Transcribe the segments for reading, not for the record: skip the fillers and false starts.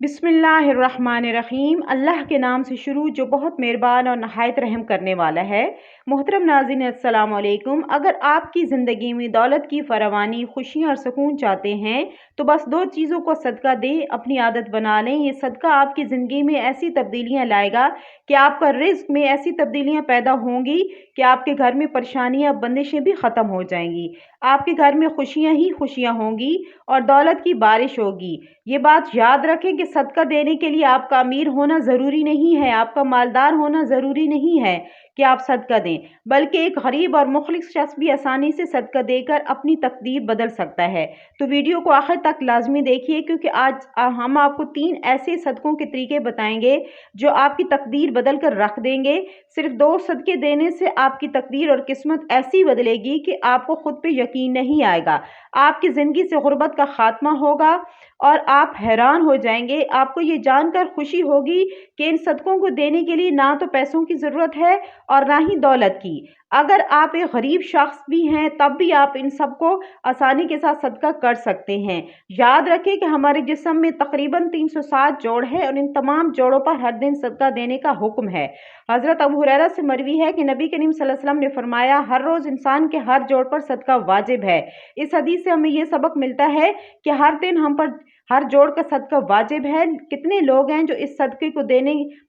बिस्मिल्लाहिर्रहमानिर्रहीम। अल्लाह के नाम से शुरू जो बहुत मेहरबान और नहायत रहम करने वाला है। मोहतरम नाज़रीन अस्सलाम वालेकुम। अगर आपकी ज़िंदगी में दौलत की फरावानी, खुशियाँ और सुकून चाहते हैं तो बस दो चीज़ों को सदका दें, अपनी आदत बना लें। ये सदका आपकी ज़िंदगी में ऐसी तब्दीलियाँ लाएगा कि आपका रिज़्क में ऐसी तब्दीलियाँ पैदा होंगी कि आपके घर में परेशानियाँ, बंदिशें भी ख़त्म हो जाएंगी। आपके घर में खुशियाँ ही खुशियाँ होंगी और दौलत की बारिश होगी। ये बात याद रखें कि सदका देने के लिए आपका अमीर होना ज़रूरी नहीं है, आपका मालदार होना ज़रूरी नहीं है कि आप सदका दें, बल्कि एक गरीब और मुखलिस शख्स भी आसानी से सदका देकर अपनी तकदीर बदल सकता है। तो वीडियो को आखिर तक लाजमी देखिए, क्योंकि आज हम आपको 3 ऐसे सदकों के तरीके बताएंगे जो आपकी तकदीर बदल कर रख देंगे। सिर्फ 2 सदके देने से आपकी तकदीर और किस्मत ऐसी बदलेगी कि आपको खुद पे यकीन नहीं आएगा। आपकी ज़िंदगी से गुर्बत का खात्मा होगा और आप हैरान हो जाएंगे। आपको ये जानकर खुशी होगी कि इन सदकों को देने के लिए ना तो पैसों की ज़रूरत है और ना ही दौलत की। अगर आप एक गरीब शख्स भी हैं तब भी आप इन सब को आसानी के साथ सदका कर सकते हैं। याद रखें कि हमारे जिस्म में तकरीबन 360 जोड़ है और इन तमाम जोड़ों पर हर दिन सदका देने का हुक्म है। हज़रत अबू हुरैरा से मरवी है कि नबी करीम सल्लल्लाहु अलैहि वसल्लम ने फरमाया, हर रोज़ इंसान के हर जोड़ पर सदका वाजिब है। इस हदीस से हमें ये सबक मिलता है कि हर दिन हम पर हर जोड़ का सदका वाजिब है। कितने लोग हैं जो इस सदके को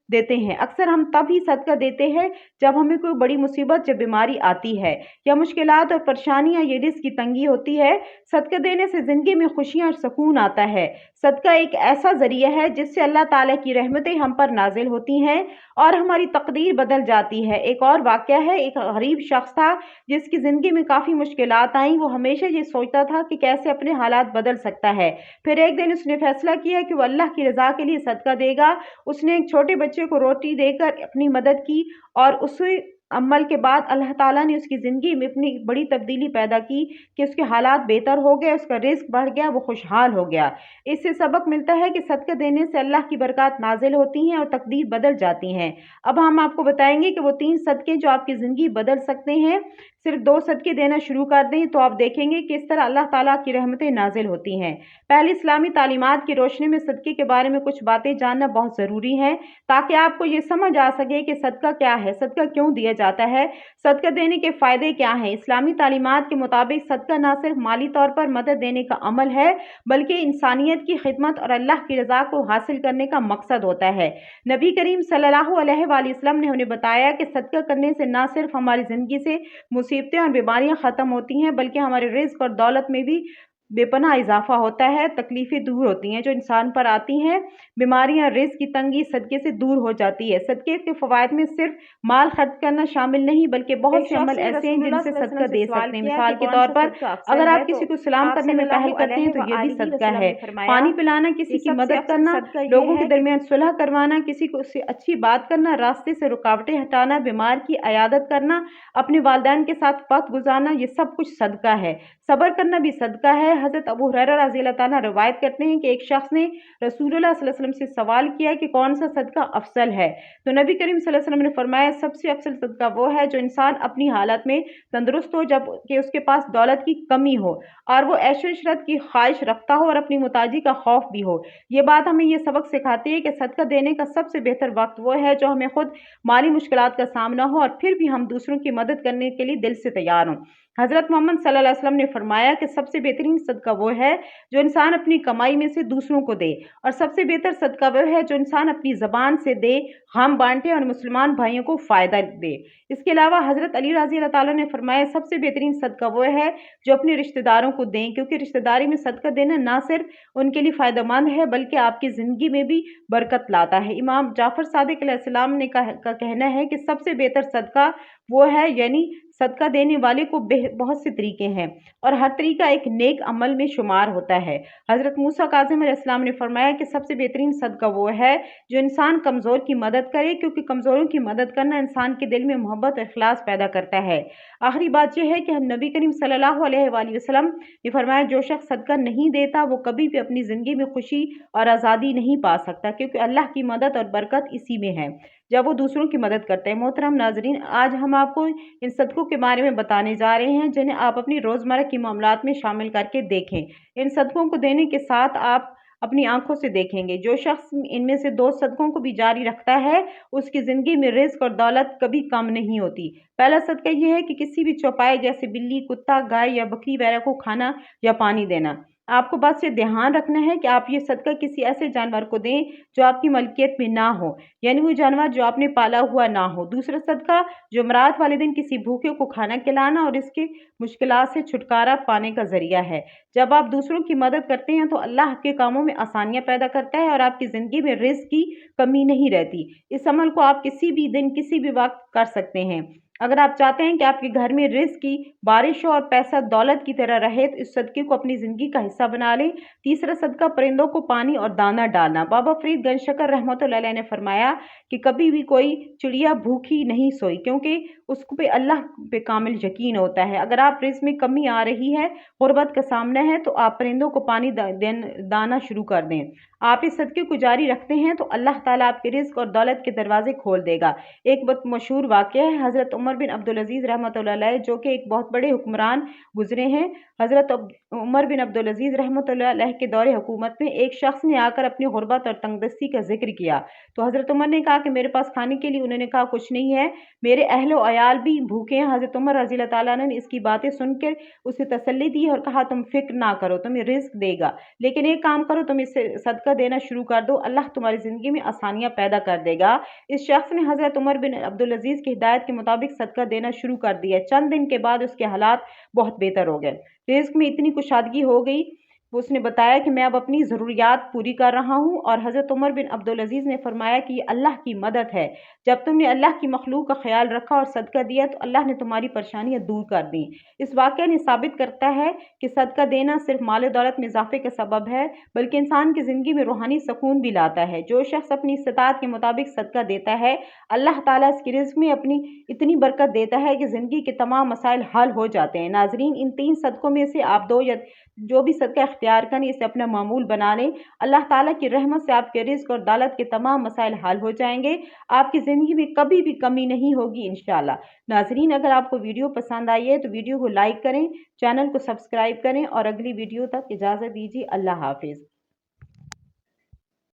देते हैं। अक्सर हम तब ही सदका देते हैं जब हमें कोई बड़ी मुसीबत, जब बीमारी आती है या मुश्किलात और परेशानियां, ये रिज़्क की तंगी होती है। सदका देने से ज़िंदगी में खुशियां और सुकून आता है। सदका एक ऐसा ज़रिया है जिससे अल्लाह ताला की रहमतें हम पर नाजिल होती हैं और हमारी तकदीर बदल जाती है। एक और वाक़या है, एक गरीब शख्स था जिसकी ज़िंदगी में काफ़ी मुश्किलात आईं। वो हमेशा ये सोचता था कि कैसे अपने हालात बदल सकता है। फिर एक दिन उसने फैसला किया कि वो अल्लाह की रज़ा के लिए सदका देगा। उसने एक छोटे बच्चे को रोटी देकर अपनी मदद की और उसी अमल के बाद अल्लाह ताला ने उसकी ज़िंदगी में इतनी बड़ी तब्दीली पैदा की कि उसके हालात बेहतर हो गए, उसका रिज़्क बढ़ गया, वो खुशहाल हो गया। इससे सबक मिलता है कि सदका देने से अल्लाह की बरकत नाज़िल होती हैं और तकदीर बदल जाती हैं। अब हम आपको बताएंगे कि वो 3 सदके जो आपकी ज़िंदगी बदल सकते हैं। सिर्फ 2 सदके देना शुरू कर दें तो आप देखेंगे कि इस तरह अल्लाह ताला की रहमतें नाज़िल होती हैं। पहले इस्लामी तालीमात की रोशनी में सदके के बारे में कुछ बातें जानना बहुत ज़रूरी है, ताकि आपको ये समझ आ सके कि सदका क्या है, सदका क्यों दिया जाता है, सदका देने के फ़ायदे क्या हैं। इस्लामी तालीमात के मुताबिक सदका न सिर्फ माली तौर पर मदद देने का अमल है, बल्कि इंसानियत की खिदमत और अल्लाह की रज़ा को हासिल करने का मकसद होता है। नबी करीम सल्लल्लाहु अलैहि वसल्लम ने हमें बताया कि सदका करने से न सिर्फ हमारी ज़िंदगी से मुसीबतें और बीमारियां ख़त्म होती हैं, बल्कि हमारे रिज़्क और दौलत में भी बेपनाह इजाफा होता है। तकलीफ़ें दूर होती हैं जो इंसान पर आती हैं, बीमारियां, रिज़्क की तंगी सदके से दूर हो जाती है। सदके के फ़वाइद में सिर्फ माल खर्च करना शामिल नहीं, बल्कि बहुत एक से शख्स अमल ने ऐसे हैं रसूलुल्लाह जिनसे सल्लल्लाहु अलैहि सदका वसल्लम से दे सवाल सकते हैं। किया कि मिसाल के कौन तौर सा पर सदका अफजल अगर है, आप तो किसी को सलाम आप करने में पहल सल्लल्लाहु करते हैं अलैहि तो व ये भी आलिहि सदका वसल्लम है। ने फरमाया पानी पिलाना, कि किसी की सबसे मदद अफजल करना, सदका ये लोगों के है कि दरमियान सुलह करवाना, किसी को उससे अच्छी बात करना, रास्ते से रुकावटें हटाना, बीमार की अयादत करना, अपने वालिदैन के साथ वक्त गुजारना, ये सब कुछ सदका है। सब्र करना भी सदका है। हज़रत अबू हुरैरा रज़ी अल्लाह ताला रवायत करते हैं कि एक शख्स ने रसूलुल्लाह सल्लल्लाहु अलैहि वसल्लम से सवाल किया कि कौन सा सदका अफजल है, तो नबी करीम सल्लल्लाहु अलैहि वसल्लम ने फरमाया, सबसे अफजल सदका वो है जो इंसान अपनी हालत में तंदुरुस्त हो, जब कि उसके पास दौलत की कमी हो और वो ऐशो इशरत की ख्वाहिश रखता हो और अपनी मुताजी का खौफ भी हो। ये बात हमें ये सबक सिखाती है कि सदका देने का सबसे बेहतर वक्त वो है जो हमें खुद माली मुश्किलात का सामना हो और फिर भी हम दूसरों की मदद करने के लिए दिल से तैयार हों। हज़रत मोहम्मद सल्लल्लाहु अलैहि वसल्लम ने फरमाया कि सबसे बेहतरीन सदका वो है जो इंसान अपनी कमाई में से दूसरों को दे, और सबसे बेहतर सदका वो है जो इंसान अपनी ज़बान से दे, हम बांटे और मुसलमान भाइयों को फ़ायदा दे। इसके अलावा हज़रत अली रज़ी अल्लाह ताला ने फरमाया, सबसे बेहतरीन सदका वो है जो अपने रिश्तेदारों को दें, क्योंकि रिश्तेदारी में सदका देना ना सिर्फ उनके लिए फ़ायदेमंद है, बल्कि आपकी ज़िंदगी में भी बरकत लाता है। इमाम जाफ़र सादिक अलैहिस्सलाम ने का कहना है कि सबसे बेहतर सदका वो है, यानी सदका देने वाले को बहुत से तरीके हैं और हर तरीका एक नेक अमल में शुमार होता है। हज़रत मूसा काज़िम अलैहिस्सलाम ने फरमाया कि सबसे बेहतरीन सदका वो है जो इंसान कमज़ोर की मदद करे, क्योंकि कमज़ोरों की मदद करना इंसान के दिल में मोहब्बत और इखलास पैदा करता है। आखिरी बात यह है कि नबी करीम सल्लल्लाहु अलैहि वसल्लम ने फरमाया, जो शख्स सदका नहीं देता वो कभी भी अपनी ज़िंदगी में खुशी और आज़ादी नहीं पा सकता, क्योंकि अल्लाह की मदद और बरकत इसी में है जब वो दूसरों की मदद करते हैं। मोहतरम नाज़रीन, आज हम आपको इन सदकों के बारे में बताने जा रहे हैं जिन्हें आप अपनी रोज़मर्रा की मामलात में शामिल करके देखें। इन सदकों को देने के साथ आप अपनी आंखों से देखेंगे। जो शख्स इनमें से 2 सदकों को भी जारी रखता है, उसकी ज़िंदगी में रिज़्क और दौलत कभी कम नहीं होती। पहला सदका ये है कि किसी भी चौपाए जैसे बिल्ली, कुत्ता, गाय या बकरी वगैरह को खाना या पानी देना। आपको बस ये ध्यान रखना है कि आप ये सदका किसी ऐसे जानवर को दें जो आपकी मलकियत में ना हो, यानी वो जानवर जो आपने पाला हुआ ना हो। दूसरा सदका जुमरात वाले दिन किसी भूखे को खाना खिलाना और इसकी मुश्किलात से छुटकारा पाने का ज़रिया है। जब आप दूसरों की मदद करते हैं तो अल्लाह आपके कामों में आसानियाँ पैदा करता है और आपकी ज़िंदगी में रिज़्क की कमी नहीं रहती। इस अमल को आप किसी भी दिन, किसी भी वक़्त कर सकते हैं। अगर आप चाहते हैं कि आपके घर में रिज़्क की बारिश हो और पैसा दौलत की तरह रहे, तो इस सदके को अपनी ज़िंदगी का हिस्सा बना लें। तीसरा सदका परिंदों को पानी और दाना डालना। बाबा फ़रीद गंज शकर रहमतुल्लाह अलैह ने फरमाया कि कभी भी कोई चिड़िया भूखी नहीं सोई, क्योंकि उसको पे अल्लाह पे कामिल यकीन होता है। अगर आप रिज़्क में कमी आ रही है, गुर्बत का सामना है, तो आप परिंदों को पानी दाना शुरू कर दें। आप इस सदके को जारी रखते हैं तो अल्लाह ताला आपके रिज़्क और दौलत के दरवाजे खोल देगा। एक बहुत मशहूर वाक़या है, हज़रत उमर बिन अब्दुल अज़ीज़ रहमतुल्लाह अलैह, जो कि एक बहुत बड़े हुक्मरान गुज़रे हैं। हज़रत उमर बिन अब्दुल अज़ीज़ रहमतुल्लाह अलैह के दौरे हुकूमत में एक शख्स ने आकर अपनी गुर्बत और तंगदस्ती का ज़िक्र किया। तो हज़रत उमर ने कहा कि मेरे पास खाने के लिए, उन्होंने कहा कुछ नहीं है, मेरे अहल व अयाल भी भूखे हैं। हज़रत उमर रज़ी अल्लाह तआला अन्हु ने इसकी बातें सुनकर उसे तसल्ली दी और कहा तुम फ़िक्र ना करो, तुम्हें रिज़्क देगा, लेकिन एक काम करो, तुम इससे सदका देना शुरू कर दो, अल्लाह तुम्हारी ज़िंदगी में आसानियाँ पैदा कर देगा। इस शख्स ने हज़रत उमर बिन अब्दुल अज़ीज़ की हिदायत के मुताबिक सदका देना शुरू कर दिया। चंद दिन के बाद उसके हालात बहुत बेहतर हो गए। रिज़्क में इतनी कुशादगी हो गई, उसने बताया कि मैं अब अपनी ज़रूरियात पूरी कर रहा हूँ। और हज़रत उमर बिन अब्दुल अज़ीज़ ने फरमाया कि ये अल्लाह की मदद है। जब तुमने अल्लाह की मखलूक का ख्याल रखा और सदका दिया तो अल्लाह ने तुम्हारी परेशानियाँ दूर कर दी। इस वाक़या ने साबित करता है कि सदका देना सिर्फ माल दौलत में इज़ाफ़े का सबब है, बल्कि इंसान की ज़िंदगी में रूहानी सुकून भी लाता है। जो शख्स अपनी इस्तिताअत के मुताबिक सदका देता है, अल्लाह ताला इसकी रिज़्क में अपनी इतनी बरकत देता है कि ज़िंदगी के तमाम मसाइल हल हो जाते हैं। नाज़रीन, इन 3 सदकों में से आप 2 या जो भी सदका इख्तियार करें, इसे अपना मामूल बना लें। अल्लाह ताला की रहमत से आपके रिज़्क और दौलत के तमाम मसाइल हल हो जाएंगे। आपकी ज़िंदगी में कभी भी कमी नहीं होगी इंशाअल्लाह। नाज़रीन, अगर आपको वीडियो पसंद आई है तो वीडियो को लाइक करें, चैनल को सब्सक्राइब करें और अगली वीडियो तक इजाज़त दीजिए। अल्लाह हाफ़िज़।